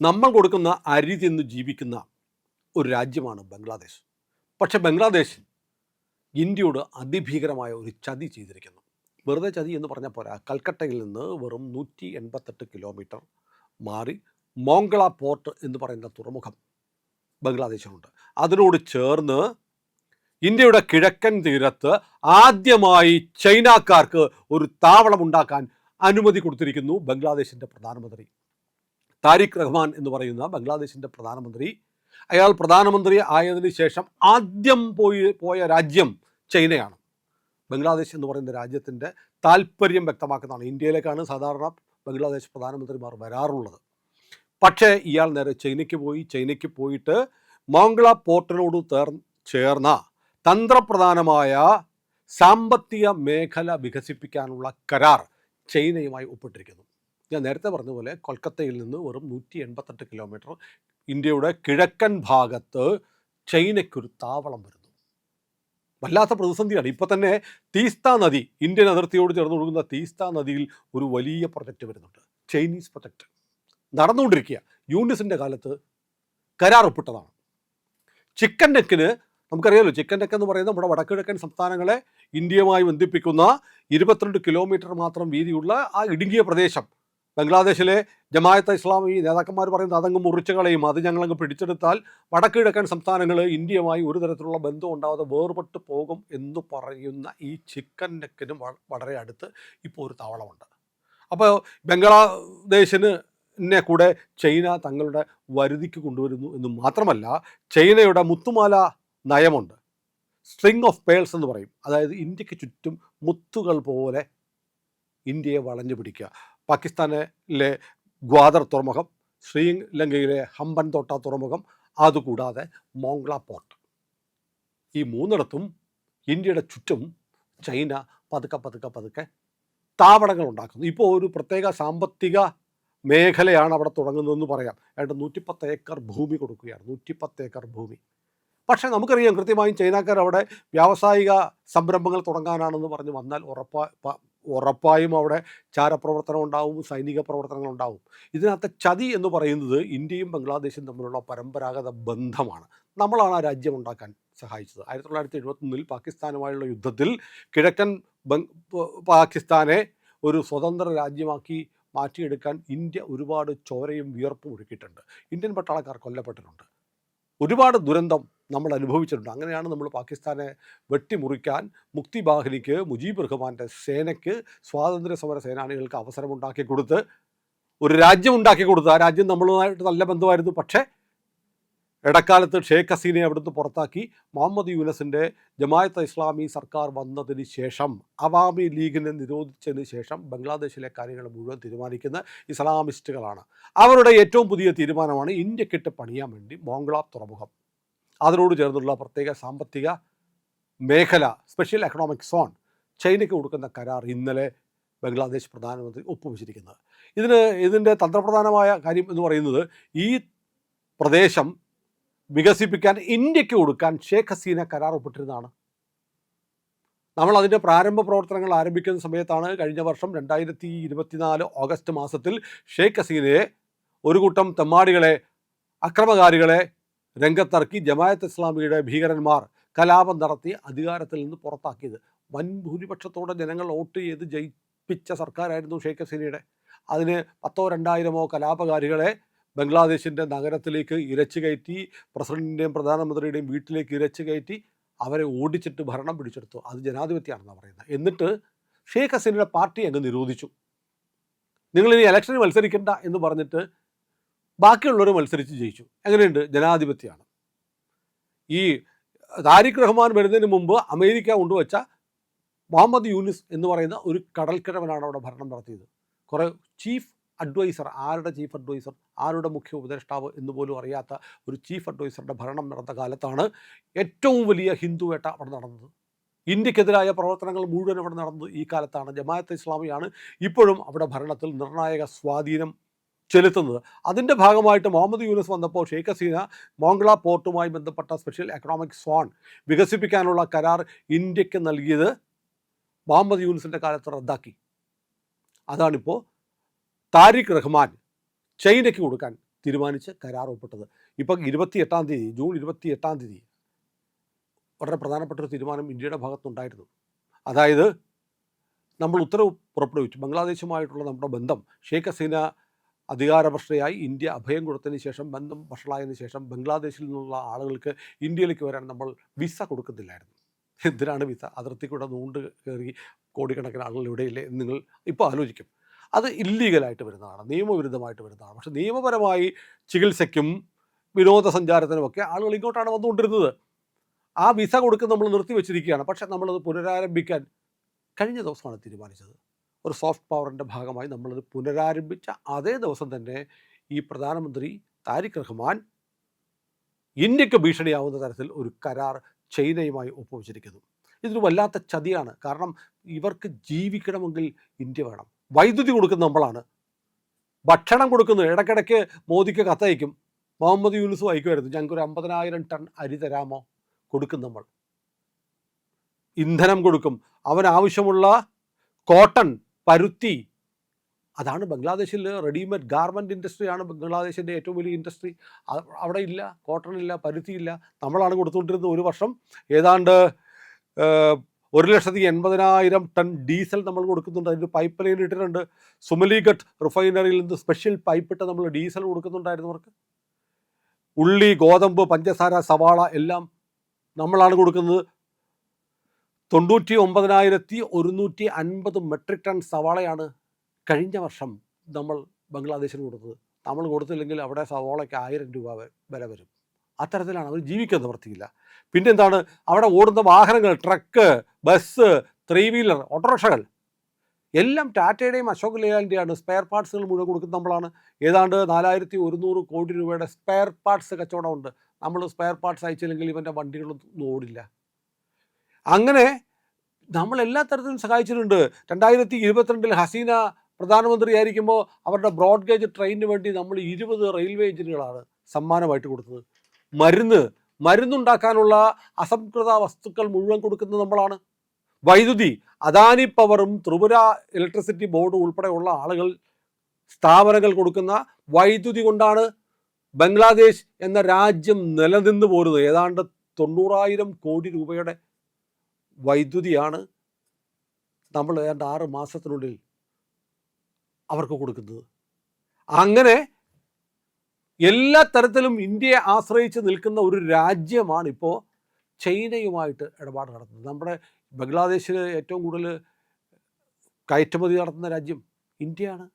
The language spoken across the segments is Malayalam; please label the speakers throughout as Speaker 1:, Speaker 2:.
Speaker 1: നമ്മൾ കൊടുക്കുന്ന അരി തിന്ന് ജീവിക്കുന്ന ഒരു രാജ്യമാണ് ബംഗ്ലാദേശ്. പക്ഷേ ബംഗ്ലാദേശ് ഇന്ത്യയോട് അതിഭീകരമായ ഒരു ചതി ചെയ്തിരിക്കുന്നു. വെറുതെ ചതി എന്ന് പറഞ്ഞാൽ പോരാ. കൽക്കട്ടയിൽ നിന്ന് വെറും 188 കിലോമീറ്റർ മാറി മോംഗ്ല പോർട്ട് എന്ന് പറയുന്ന തുറമുഖം ബംഗ്ലാദേശിലുണ്ട്. അതിനോട് ചേർന്ന് ഇന്ത്യയുടെ കിഴക്കൻ തീരത്ത് ആദ്യമായി ചൈനക്കാർക്ക് ഒരു താവളമുണ്ടാക്കാൻ അനുമതി കൊടുത്തിരിക്കുന്നു ബംഗ്ലാദേശിൻ്റെ പ്രധാനമന്ത്രി താരിഖ് റഹ്മാൻ എന്ന് പറയുന്ന ബംഗ്ലാദേശിൻ്റെ പ്രധാനമന്ത്രി. അയാൾ പ്രധാനമന്ത്രി ആയതിനു ശേഷം ആദ്യം പോയ രാജ്യം ചൈനയാണ്. ബംഗ്ലാദേശ് എന്ന് പറയുന്ന രാജ്യത്തിൻ്റെ താല്പര്യം വ്യക്തമാക്കുന്നതാണ്. ഇന്ത്യയിലേക്കാണ് സാധാരണ ബംഗ്ലാദേശ് പ്രധാനമന്ത്രിമാർ വരാറുള്ളത്. പക്ഷേ ഇയാൾ നേരെ ചൈനയ്ക്ക് പോയിട്ട് മോംഗ്ല പോർട്ടിനോട് ചേർന്ന തന്ത്രപ്രധാനമായ സാമ്പത്തിക മേഖല വികസിപ്പിക്കാനുള്ള കരാർ ചൈനയുമായി ഒപ്പിട്ടിരിക്കുന്നു. ഞാൻ നേരത്തെ പറഞ്ഞതുപോലെ കൊൽക്കത്തയിൽ നിന്ന് വെറും 188 കിലോമീറ്റർ ഇന്ത്യയുടെ കിഴക്കൻ ഭാഗത്ത് ചൈനയ്ക്കൊരു താവളം വരുന്നു. വല്ലാത്ത പ്രതിസന്ധിയാണ്. ഇപ്പോൾ തന്നെ തീസ്ത നദി, ഇന്ത്യൻ അതിർത്തിയോട് ചേർന്ന് ഒഴുകുന്ന തീസ്ത നദിയിൽ ഒരു വലിയ പ്രൊജക്റ്റ് വരുന്നുണ്ട്. ചൈനീസ് പ്രൊജക്റ്റ് നടന്നുകൊണ്ടിരിക്കുക. യൂണിസിൻ്റെ കാലത്ത് കരാർ ഒപ്പിട്ടതാണ്. ചിക്കൻ നെക്കിന് നമുക്കറിയാമല്ലോ, ചിക്കൻ നെക്ക് എന്ന് പറയുന്നത് നമ്മുടെ വടക്കുകിഴക്കൻ സംസ്ഥാനങ്ങളെ ഇന്ത്യയുമായി ബന്ധിപ്പിക്കുന്ന 22 കിലോമീറ്റർ മാത്രം വീതിയുള്ള ആ ഇടുങ്ങിയ പ്രദേശം ബംഗ്ലാദേശിലെ ജമാഅത്തെ ഇസ്ലാമി നേതാക്കന്മാർ പറയുന്നത് അതങ്ങ് മുറിച്ച് കളയും, അത് ഞങ്ങളങ്ങ് പിടിച്ചെടുത്താൽ വടക്കുകിഴക്കൻ സംസ്ഥാനങ്ങൾ ഇന്ത്യയുമായി ഒരു തരത്തിലുള്ള ബന്ധം ഉണ്ടാവാതെ വേർപെട്ട് പോകും എന്ന് പറയുന്ന ഈ ചിക്കൻ നെക്കിനും വളരെ അടുത്ത് ഇപ്പോൾ ഒരു താവളമുണ്ട്. അപ്പോൾ ബംഗ്ലാദേശിന് കൂടെ ചൈന തങ്ങളുടെ വരുതിക്ക് കൊണ്ടുവരുന്നു എന്ന് മാത്രമല്ല, ചൈനയുടെ മുത്തുമാല നയമുണ്ട്. സ്ട്രിങ് ഓഫ് പേൾസ് എന്ന് പറയും. അതായത് ഇന്ത്യക്ക് ചുറ്റും മുത്തുകൾ പോലെ ഇന്ത്യയെ വളഞ്ഞു പിടിക്കുക. പാകിസ്ഥാനിലെ ഗ്വാദർ തുറമുഖം, ശ്രീലങ്കയിലെ ഹമ്പൻതോട്ട തുറമുഖം, അതുകൂടാതെ മോംഗ്ല പോർട്ട്, ഈ മൂന്നിടത്തും ഇന്ത്യയുടെ ചുറ്റും ചൈന പതുക്കെ താവളങ്ങൾ ഉണ്ടാക്കുന്നു. ഇപ്പോൾ ഒരു പ്രത്യേക സാമ്പത്തിക മേഖലയാണ് അവിടെ തുടങ്ങുന്നതെന്ന് പറയാം. ഏതാണ്ട് 110 ഏക്കർ ഭൂമി കൊടുക്കുകയാണ്. 110 ഏക്കർ ഭൂമി. പക്ഷേ നമുക്കറിയാം കൃത്യമായും ചൈനക്കാർ അവിടെ വ്യാവസായിക സംരംഭങ്ങൾ തുടങ്ങാനാണെന്ന് പറഞ്ഞ് വന്നാൽ ഉറപ്പായും അവിടെ ചാരപ്രവർത്തനം ഉണ്ടാവും, സൈനിക പ്രവർത്തനങ്ങൾ ഉണ്ടാവും. ഇതിനകത്തെ ചതി എന്ന് പറയുന്നത് ഇന്ത്യയും ബംഗ്ലാദേശും തമ്മിലുള്ള പരമ്പരാഗത ബന്ധമാണ്. നമ്മളാണ് ആ രാജ്യം ഉണ്ടാക്കാൻ സഹായിച്ചത്. 1971 പാകിസ്ഥാനുമായുള്ള യുദ്ധത്തിൽ കിഴക്കൻ പാകിസ്ഥാനെ ഒരു സ്വതന്ത്ര രാജ്യമാക്കി മാറ്റിയെടുക്കാൻ ഇന്ത്യ ഒരുപാട് ചോരയും വിയർപ്പും ഒഴുക്കിയിട്ടുണ്ട്. ഇന്ത്യൻ പട്ടാളക്കാർ കൊല്ലപ്പെട്ടിട്ടുണ്ട്. ഒരുപാട് ദുരന്തം നമ്മൾ അനുഭവിച്ചിട്ടുണ്ട്. അങ്ങനെയാണ് നമ്മൾ പാകിസ്ഥാനെ വെട്ടിമുറിക്കാൻ മുക്തി ബാഹിനിക്ക്, മുജീബ് റഹ്മാൻ്റെ സേനയ്ക്ക്, സ്വാതന്ത്ര്യ സമര സേനാനികൾക്ക് അവസരമുണ്ടാക്കി കൊടുത്ത് ഒരു രാജ്യം ഉണ്ടാക്കി കൊടുത്ത്. ആ രാജ്യം നമ്മളുമായിട്ട് നല്ല ബന്ധമായിരുന്നു. പക്ഷേ ഇടക്കാലത്ത് ഷേഖ് ഹസീനയെ അവിടുന്ന് പുറത്താക്കി മുഹമ്മദ് യൂനസിൻ്റെ ജമാഅത്തെ ഇസ്ലാമി സർക്കാർ വന്നതിന് ശേഷം, അവാമി ലീഗിനെ നിരോധിച്ചതിന് ശേഷം ബംഗ്ലാദേശിലെ കാര്യങ്ങൾ മുഴുവൻ തീരുമാനിക്കുന്ന ഇസ്ലാമിസ്റ്റുകളാണ്. അവരുടെ ഏറ്റവും പുതിയ തീരുമാനമാണ് ഇന്ത്യക്കിട്ട് പണിയാൻ വേണ്ടി മോംഗ്ല തുറമുഖം, അതിനോട് ചേർന്നുള്ള പ്രത്യേക സാമ്പത്തിക മേഖല, സ്പെഷ്യൽ എക്കണോമിക് സോൺ ചൈനയ്ക്ക് കൊടുക്കുന്ന കരാർ ഇന്നലെ ബംഗ്ലാദേശ് പ്രധാനമന്ത്രി ഒപ്പുവെച്ചിരിക്കുന്നത്. ഇതിൻ്റെ തന്ത്രപ്രധാനമായ കാര്യം എന്ന് പറയുന്നത്, ഈ പ്രദേശം വികസിപ്പിക്കാൻ ഇന്ത്യക്ക് കൊടുക്കാൻ ഷേഖ് ഹസീന കരാർ ഒപ്പിട്ടിരുന്നതാണ്. നമ്മൾ അതിൻ്റെ പ്രാരംഭ പ്രവർത്തനങ്ങൾ ആരംഭിക്കുന്ന സമയത്താണ് കഴിഞ്ഞ വർഷം 2024 ഓഗസ്റ്റ് മാസത്തിൽ ഷേഖ് ഹസീനയെ ഒരു കൂട്ടം തെമ്മാടികളെ, അക്രമകാരികളെ രംഗത്തിറക്കി ജമാഅത്ത് ഇസ്ലാമിയുടെ ഭീകരന്മാർ കലാപം നടത്തി അധികാരത്തിൽ നിന്ന് പുറത്താക്കിയത്. വൻ ഭൂരിപക്ഷത്തോടെ ജനങ്ങൾ വോട്ട് ചെയ്ത് ജയിപ്പിച്ച സർക്കാരായിരുന്നു ഷേഖ് ഹസീനയുടെ. അതിന് 10,000-2,000 കലാപകാരികളെ ബംഗ്ലാദേശിൻ്റെ നഗരത്തിലേക്ക് ഇരച്ചു കയറ്റി, പ്രസിഡന്റിൻ്റെയും പ്രധാനമന്ത്രിയുടെയും വീട്ടിലേക്ക് ഇരച്ചു കയറ്റി അവരെ ഓടിച്ചിട്ട് ഭരണം പിടിച്ചെടുത്തു. അത് ജനാധിപത്യമാണെന്നാണ് പറയുന്നത്. എന്നിട്ട് ഷേഖ് ഹസീനയുടെ പാർട്ടി അങ്ങ് നിരോധിച്ചു. നിങ്ങളിനി ഇലക്ഷന് മത്സരിക്കണ്ട എന്ന് പറഞ്ഞിട്ട് ബാക്കിയുള്ളവർ മത്സരിച്ച് ജയിച്ചു. എങ്ങനെയുണ്ട്? ജനാധിപത്യമാണ്. ഈ താരിഖ് റഹ്മാൻ വരുന്നതിന് മുമ്പ് അമേരിക്ക കൊണ്ടുവച്ച മുഹമ്മദ് യൂനിസ് എന്ന് പറയുന്ന ഒരു കടൽക്കിഴവനാണ് അവിടെ ഭരണം നടത്തിയത്. കുറേ ചീഫ് അഡ്വൈസർ, ആരുടെ ചീഫ് അഡ്വൈസർ, ആരുടെ മുഖ്യ ഉപദേഷ്ടാവ് എന്ന് പോലും അറിയാത്ത ഒരു ചീഫ് അഡ്വൈസറുടെ ഭരണം നടന്ന കാലത്താണ് ഏറ്റവും വലിയ ഹിന്ദു വേട്ട അവിടെ നടന്നത്. ഇന്ത്യക്കെതിരായ പ്രവർത്തനങ്ങൾ മുഴുവൻ അവിടെ നടന്നത് ഈ കാലത്താണ്. ജമാഅത്തെ ഇസ്ലാമിയാണ് ഇപ്പോഴും അവിടെ ഭരണത്തിൽ നിർണായക സ്വാധീനം ചെലുത്തുന്നത്. അതിൻ്റെ ഭാഗമായിട്ട് മുഹമ്മദ് യൂനസ് വന്നപ്പോൾ ഷേഖ് ഹസീന മോംഗ്ല പോർട്ടുമായി ബന്ധപ്പെട്ട സ്പെഷ്യൽ എക്കണോമിക് സോൺ വികസിപ്പിക്കാനുള്ള കരാർ ഇന്ത്യക്ക് നൽകിയത് മുഹമ്മദ് യൂനസിൻ്റെ കാലത്ത് റദ്ദാക്കി. അതാണിപ്പോൾ താരിഖ് റഹ്മാൻ ചൈനയ്ക്ക് കൊടുക്കാൻ തീരുമാനിച്ച് കരാർ ഒപ്പിട്ടത്. ഇപ്പം 28-ാം തീയതി, ജൂൺ 28-ാം തീയതി വളരെ പ്രധാനപ്പെട്ട ഒരു തീരുമാനം ഇന്ത്യയുടെ ഭാഗത്തുനിന്നുണ്ടായിരുന്നു. അതായത് നമ്മൾ ഉത്തരവ് പുറപ്പെടുവിച്ചു. ബംഗ്ലാദേശുമായിട്ടുള്ള നമ്മുടെ ബന്ധം, ഷെയ്ഖ് ഹസീന അധികാരഭ്രഷ്ടയായി ഇന്ത്യ അഭയം കൊടുത്തതിന് ശേഷം, ബന്ധം വഷളായതിനു ശേഷം ബംഗ്ലാദേശിൽ നിന്നുള്ള ആളുകൾക്ക് ഇന്ത്യയിലേക്ക് വരാൻ നമ്മൾ വിസ കൊടുക്കുന്നില്ലായിരുന്നു. എന്തിനാണ് വിസ? അതിർത്തിക്കൂടെ നൂണ്ട് കയറി കോടിക്കണക്കിന് ആളുകൾ ഇവിടെയില്ലേ എന്ന് നിങ്ങൾ ഇപ്പോൾ ആലോചിക്കും. അത് ഇല്ലീഗലായിട്ട് വരുന്നതാണ്, നിയമവിരുദ്ധമായിട്ട് വരുന്നതാണ്. പക്ഷേ നിയമപരമായി ചികിത്സയ്ക്കും വിനോദസഞ്ചാരത്തിനുമൊക്കെ ആളുകൾ ഇങ്ങോട്ടാണ് വന്നുകൊണ്ടിരുന്നത്. ആ വിസ കൊടുക്കുന്നത് നമ്മൾ നിർത്തിവെച്ചിരിക്കുകയാണ്. പക്ഷേ നമ്മളത് പുനരാരംഭിക്കാൻ കഴിഞ്ഞ ദിവസമാണ് തീരുമാനിച്ചത്. ഒരു സോഫ്റ്റ് പവറിൻ്റെ ഭാഗമായി നമ്മളത് പുനരാരംഭിച്ച അതേ ദിവസം തന്നെ ഈ പ്രധാനമന്ത്രി താരിഖ് റഹ്മാൻ ഇന്ത്യക്ക് ഭീഷണിയാവുന്ന തരത്തിൽ ഒരു കരാർ ചൈനയുമായി ഒപ്പുവെച്ചിരിക്കുന്നു. ഇതൊരു വല്ലാത്ത ചതിയാണ്. കാരണം ഇവർക്ക് ജീവിക്കണമെങ്കിൽ ഇന്ത്യ വേണം. വൈദ്യുതി കൊടുക്കുന്ന നമ്മളാണ്, ഭക്ഷണം കൊടുക്കുന്നത്. ഇടയ്ക്കിടയ്ക്ക് മോദിക്ക് കത്തയക്കും, മുഹമ്മദ് യൂനുസും അയക്കുമായിരുന്നു, ഞങ്ങൾക്കൊരു 50,000 ടൺ അരി തരാമോ? കൊടുക്കും നമ്മൾ. ഇന്ധനം കൊടുക്കും, അവനാവശ്യമുള്ള കോട്ടൺ, പരുത്തി. അതാണ് ബംഗ്ലാദേശിൽ റെഡിമെയ്ഡ് ഗാർമെൻറ്റ് ഇൻഡസ്ട്രിയാണ് ബംഗ്ലാദേശിൻ്റെ ഏറ്റവും വലിയ ഇൻഡസ്ട്രി. അവിടെ ഇല്ല, കോട്ടണില്ല, പരുത്തിയില്ല. നമ്മളാണ് കൊടുത്തുകൊണ്ടിരുന്നത്. ഒരു വർഷം ഏതാണ്ട് 1,80,000 ടൺ ഡീസൽ നമ്മൾ കൊടുക്കുന്നുണ്ട്. അതിൻ്റെ പൈപ്പ് ലൈൻ ഇട്ടിട്ടുണ്ട്. സുമലിഘട്ട് റിഫൈനറിയിൽ നിന്ന് സ്പെഷ്യൽ പൈപ്പിട്ട് നമ്മൾ ഡീസൽ കൊടുക്കുന്നുണ്ടായിരുന്നവർക്ക്. ഉള്ളി, ഗോതമ്പ്, പഞ്ചസാര, സവാള എല്ലാം നമ്മളാണ് കൊടുക്കുന്നത്. 99,150 മെട്രിക് ടൺ സവാളയാണ് കഴിഞ്ഞ വർഷം നമ്മൾ ബംഗ്ലാദേശിന് കൊടുത്തത്. നമ്മൾ കൊടുത്തില്ലെങ്കിൽ അവിടെ സവാളയ്ക്ക് 1000 രൂപ വില വരും. അത്തരത്തിലാണ് അവർ ജീവിക്കാൻ നിവർത്തിയില്ല. പിന്നെന്താണ്, അവിടെ ഓടുന്ന വാഹനങ്ങൾ, ട്രക്ക്, ബസ്, 3 വീലർ, ഓട്ടോറിക്ഷകൾ എല്ലാം ടാറ്റയുടെയും അശോക് ലേലാൻഡെയാണ്. സ്പെയർ പാർട്സുകൾ മുഴുവൻ കൊടുക്കുന്നത് നമ്മളാണ്. ഏതാണ്ട് 4,100 കോടി രൂപയുടെ സ്പെയർ പാർട്സ് കച്ചവടമുണ്ട്. നമ്മൾ സ്പെയർ പാർട്സ് അയച്ചില്ലെങ്കിൽ ഇവൻ്റെ വണ്ടികളൊന്നും ഓടില്ല. അങ്ങനെ നമ്മൾ എല്ലാ തരത്തിലും സഹായിച്ചിട്ടുണ്ട്. 2022 ഹസീന പ്രധാനമന്ത്രിയായിരിക്കുമ്പോൾ അവരുടെ ബ്രോഡ് ഗേജ് ട്രെയിനിന് വേണ്ടി നമ്മൾ 20 റെയിൽവേ എഞ്ചിനുകളാണ് സമ്മാനമായിട്ട് കൊടുത്തത്. മരുന്നുണ്ടാക്കാനുള്ള അസംസ്കൃത വസ്തുക്കൾ മുഴുവൻ കൊടുക്കുന്നത് നമ്മളാണ്. വൈദ്യുതി, അദാനി പവറും ത്രിപുര ഇലക്ട്രിസിറ്റി ബോർഡും ഉൾപ്പെടെയുള്ള ആളുകൾ, സ്ഥാപനങ്ങൾ കൊടുക്കുന്ന വൈദ്യുതി കൊണ്ടാണ് ബംഗ്ലാദേശ് എന്ന രാജ്യം നിലനിന്ന് പോരുന്നത്. ഏതാണ്ട് 90,000 കോടി രൂപയുടെ വൈദ്യുതിയാണ് നമ്മൾ ഏതാണ്ട് 6 മാസത്തിനുള്ളിൽ അവർക്ക് കൊടുക്കുന്നത്. അങ്ങനെ എല്ലാ തരത്തിലും ഇന്ത്യയെ ആശ്രയിച്ച് നിൽക്കുന്ന ഒരു രാജ്യമാണ് ഇപ്പോൾ ചൈനയുമായിട്ട് ഇടപാട് നടത്തുന്നത്. നമ്മുടെ ബംഗ്ലാദേശിൽ ഏറ്റവും കൂടുതൽ കയറ്റുമതി നടത്തുന്ന രാജ്യം ഇന്ത്യയാണ്.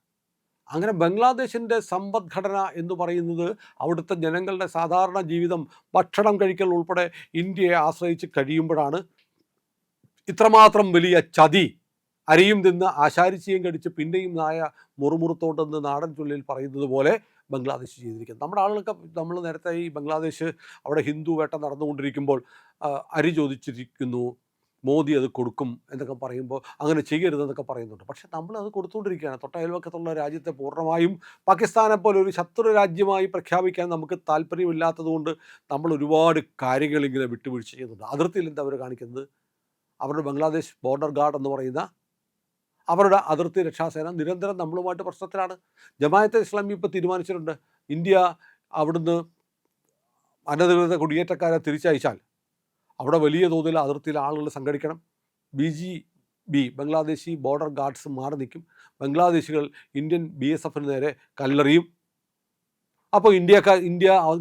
Speaker 1: അങ്ങനെ ബംഗ്ലാദേശിൻ്റെ സമ്പദ്ഘടന എന്ന് പറയുന്നത്, അവിടുത്തെ ജനങ്ങളുടെ സാധാരണ ജീവിതം, ഭക്ഷണം കഴിക്കൽ ഉൾപ്പെടെ ഇന്ത്യയെ ആശ്രയിച്ച് കഴിയുമ്പോഴാണ് ഇത്രമാത്രം വലിയ ചതി. അരിയും തിന്ന് ആശാരിച്ചിയും കടിച്ച് പിന്നെയും നായ മുറുമുറുത്തോട്ടെന്ന് നാടൻ ചൊല്ലിൽ പറയുന്നത് പോലെ ബംഗ്ലാദേശ് ചെയ്തിരിക്കുന്നത്. നമ്മുടെ ആളുകൾക്ക്, നമ്മൾ നേരത്തെ ഈ ബംഗ്ലാദേശ് അവിടെ ഹിന്ദു വേട്ട നടന്നുകൊണ്ടിരിക്കുമ്പോൾ അരി ചോദിച്ചിരിക്കുന്നു, മോദി അത് കൊടുക്കും എന്നൊക്കെ പറയുമ്പോൾ അങ്ങനെ ചെയ്യരുതെന്നൊക്കെ പറയുന്നുണ്ട്. പക്ഷേ നമ്മളത് കൊടുത്തുകൊണ്ടിരിക്കുകയാണ്. തൊട്ട അയൽവക്കത്തുള്ള രാജ്യത്തെ പൂർണ്ണമായും പാകിസ്ഥാനെ പോലെ ഒരു ശത്രു രാജ്യമായി പ്രഖ്യാപിക്കാൻ നമുക്ക് താല്പര്യമില്ലാത്തതുകൊണ്ട് നമ്മൾ ഒരുപാട് കാര്യങ്ങൾ ഇങ്ങനെ വിട്ടുവീഴ്ച ചെയ്യുന്നുണ്ട്. അതിർത്തിയിൽ എന്താ അവർ കാണിക്കുന്നത്? അവരുടെ ബംഗ്ലാദേശ് ബോർഡർ ഗാർഡ് എന്ന് പറയുന്ന അവരുടെ അതിർത്തി രക്ഷാസേന നിരന്തരം നമ്മളുമായിട്ട് പ്രശ്നത്തിലാണ്. ജമാഅത്തെ ഇസ്ലാമി ഇപ്പോൾ തീരുമാനിച്ചിട്ടുണ്ട്, ഇന്ത്യ അവിടുന്ന് അനധികൃത കുടിയേറ്റക്കാരെ തിരിച്ചയച്ചാൽ അവിടെ വലിയ തോതിൽ അതിർത്തിയിൽ ആളുകൾ സംഘടിക്കണം. BGB ബംഗ്ലാദേശി ബോർഡർ ഗാർഡ്സ് മാറി നിൽക്കും. ബംഗ്ലാദേശികൾ ഇന്ത്യൻ BSFന് നേരെ കല്ലെറിയും. അപ്പോൾ ഇന്ത്യ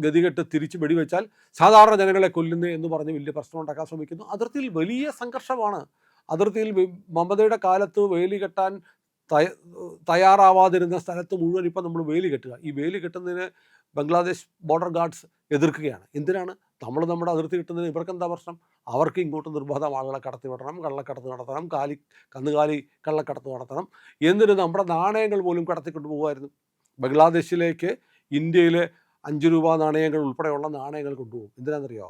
Speaker 1: ഗതികെട്ട് തിരിച്ച് വെടിവെച്ചാൽ സാധാരണ ജനങ്ങളെ കൊല്ലുന്നു എന്ന് പറഞ്ഞ് വലിയ പ്രശ്നം ഉണ്ടാക്കാൻ ശ്രമിക്കുന്നു. അതിർത്തിയിൽ വലിയ സംഘർഷമാണ്. അതിർത്തിയിൽ മമതയുടെ കാലത്ത് വേലി കെട്ടാൻ തയ്യാറാവാതിരുന്ന സ്ഥലത്ത് മുഴുവൻ ഇപ്പം നമ്മൾ വേലി കെട്ടുക. ഈ വേലി കെട്ടുന്നതിന് ബംഗ്ലാദേശ് ബോർഡർ ഗാർഡ്സ് എതിർക്കുകയാണ്. എന്തിനാണ്? നമ്മുടെ അതിർത്തി കിട്ടുന്നതിന് ഇവർക്ക് എന്താ പ്രശ്നം? അവർക്ക് ഇങ്ങോട്ട് നിർബന്ധം ആളുകളെ കടത്തി വിടണം, കള്ളക്കടത്ത് നടത്തണം, കന്നുകാലി കള്ളക്കടത്ത് നടത്തണം. എന്തിന്? നമ്മുടെ നാണയങ്ങൾ പോലും കടത്തിക്കൊണ്ട് പോകുമായിരുന്നു. ബംഗ്ലാദേശിലേക്ക് ഇന്ത്യയിൽ 5 രൂപ നാണയങ്ങൾ ഉൾപ്പെടെയുള്ള നാണയങ്ങൾ കൊണ്ടുപോകും. എന്തിനാണെന്നറിയോ?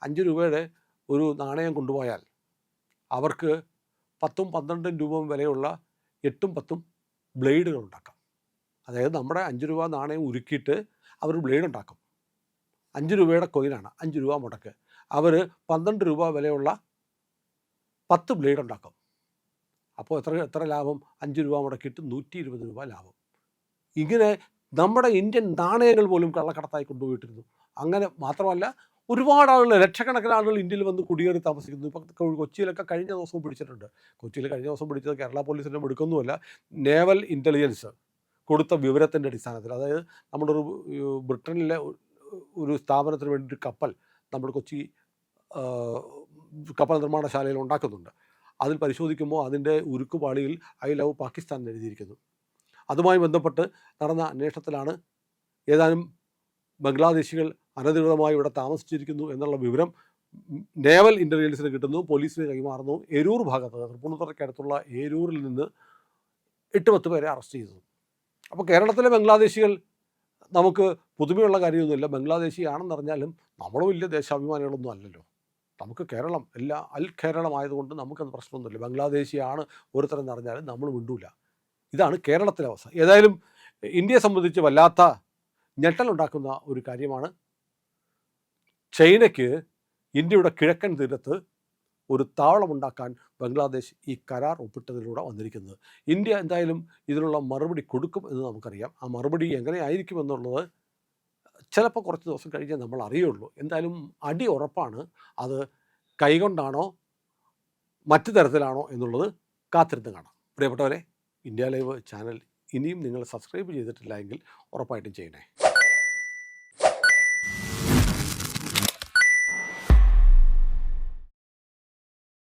Speaker 1: 5 രൂപയുടെ ഒരു നാണയം കൊണ്ടുപോയാൽ അവർക്ക് 10ഉം 12ഉം രൂപ വിലയുള്ള 8ഉം 10ഉം ബ്ലേഡുകൾ ഉണ്ടാക്കാം. അതായത് നമ്മുടെ 5 രൂപ നാണയം ഉരുക്കിയിട്ട് അവർ ബ്ലേഡ് ഉണ്ടാക്കും. 5 രൂപയുടെ കോയിനാണ്, 5 രൂപ മുടക്ക്. അവർ 12 രൂപ വിലയുള്ള 10 ബ്ലേഡ് ഉണ്ടാക്കും. അപ്പോൾ എത്ര ലാഭം? 5 രൂപ മുടക്കിയിട്ട് 120 രൂപ ലാഭം. ഇങ്ങനെ നമ്മുടെ ഇന്ത്യൻ നാണയങ്ങൾ പോലും കള്ളക്കടത്തായി കൊണ്ടുപോയിട്ടിരുന്നു. അങ്ങനെ മാത്രമല്ല, ഒരുപാട് ആളുകൾ, ലക്ഷക്കണക്കിന് ആളുകൾ ഇന്ത്യയിൽ വന്ന് കുടിയേറി താമസിക്കുന്നു. ഇപ്പം കൊച്ചിയിലൊക്കെ കഴിഞ്ഞ ദിവസവും പിടിച്ചിട്ടുണ്ട്. കൊച്ചിയിൽ കഴിഞ്ഞ ദിവസം പിടിച്ചത് കേരള പോലീസിൻ്റെ മിടുക്കൊന്നുമല്ല, നേവൽ ഇൻ്റലിജൻസ് കൊടുത്ത വിവരത്തിൻ്റെ അടിസ്ഥാനത്തിൽ. അതായത് നമ്മുടെ ഒരു ബ്രിട്ടനിലെ ഒരു സ്ഥാപനത്തിന് വേണ്ടി ഒരു കപ്പൽ നമ്മുടെ കൊച്ചി കപ്പൽ നിർമ്മാണശാലയിൽ ഉണ്ടാക്കുന്നുണ്ട്. അതിൽ പരിശോധിക്കുമ്പോൾ അതിൻ്റെ ഉരുക്കുപാളിയിൽ ഐ ലവ് പാകിസ്ഥാൻ എന്ന് എഴുതിയിരിക്കുന്നു. അതുമായി ബന്ധപ്പെട്ട് നടന്ന അന്വേഷണത്തിലാണ് ഏതാനും ബംഗ്ലാദേശികൾ അനധികൃതമായി ഇവിടെ താമസിച്ചിരിക്കുന്നു എന്നുള്ള വിവരം നേവൽ ഇൻ്റലിജൻസിന് കിട്ടുന്നു, പോലീസിന് കൈമാറുന്നു. എരൂർ ഭാഗത്ത്, തൃപ്പൂണിത്തുറയ്ക്കടുത്തുള്ള ഏരൂരിൽ നിന്ന് 8-10 പേരെ അറസ്റ്റ് ചെയ്തു. അപ്പോൾ കേരളത്തിലെ ബംഗ്ലാദേശികൾ നമുക്ക് പുതുമയുള്ള കാര്യമൊന്നുമില്ല. ബംഗ്ലാദേശിയാണെന്നറിഞ്ഞാലും നമ്മൾ വലിയ ദേശാഭിമാനികളൊന്നും അല്ലല്ലോ. നമുക്ക് കേരളം അൽ കേരളമായതുകൊണ്ട് നമുക്കത് പ്രശ്നമൊന്നുമില്ല. ബംഗ്ലാദേശിയാണ് ഒരുത്തരെന്ന് അറിഞ്ഞാലും നമ്മൾ മിണ്ടൂല. ഇതാണ് കേരളത്തിലെ അവസ്ഥ. ഏതായാലും ഇന്ത്യയെ സംബന്ധിച്ച് വല്ലാത്ത ഞെട്ടലുണ്ടാക്കുന്ന ഒരു കാര്യമാണ് ചൈനയ്ക്ക് ഇന്ത്യയുടെ കിഴക്കൻ തീരത്ത് ഒരു താവളമുണ്ടാക്കാൻ ബംഗ്ലാദേശ് ഈ കരാർ ഒപ്പിട്ടതിലൂടെ വന്നിരിക്കുന്നത്. ഇന്ത്യ എന്തായാലും ഇതിനുള്ള മറുപടി കൊടുക്കും എന്ന് നമുക്കറിയാം. ആ മറുപടി എങ്ങനെയായിരിക്കും എന്നുള്ളത് ചിലപ്പോൾ കുറച്ച് ദിവസം കഴിഞ്ഞേ നമ്മൾ അറിയുള്ളൂ. എന്തായാലും അടി ഉറപ്പാണ്. അത് കൈകൊണ്ടാണോ മറ്റു തരത്തിലാണോ എന്നുള്ളത് കാത്തിരുന്ന് കാണാം. പ്രിയപ്പെട്ടവരെ, ഇന്ത്യ ലൈവ് ചാനൽ ഇനിയും നിങ്ങൾ സബ്സ്ക്രൈബ് ചെയ്തിട്ടില്ല എങ്കിൽ ഉറപ്പായിട്ടും ചെയ്യണേ.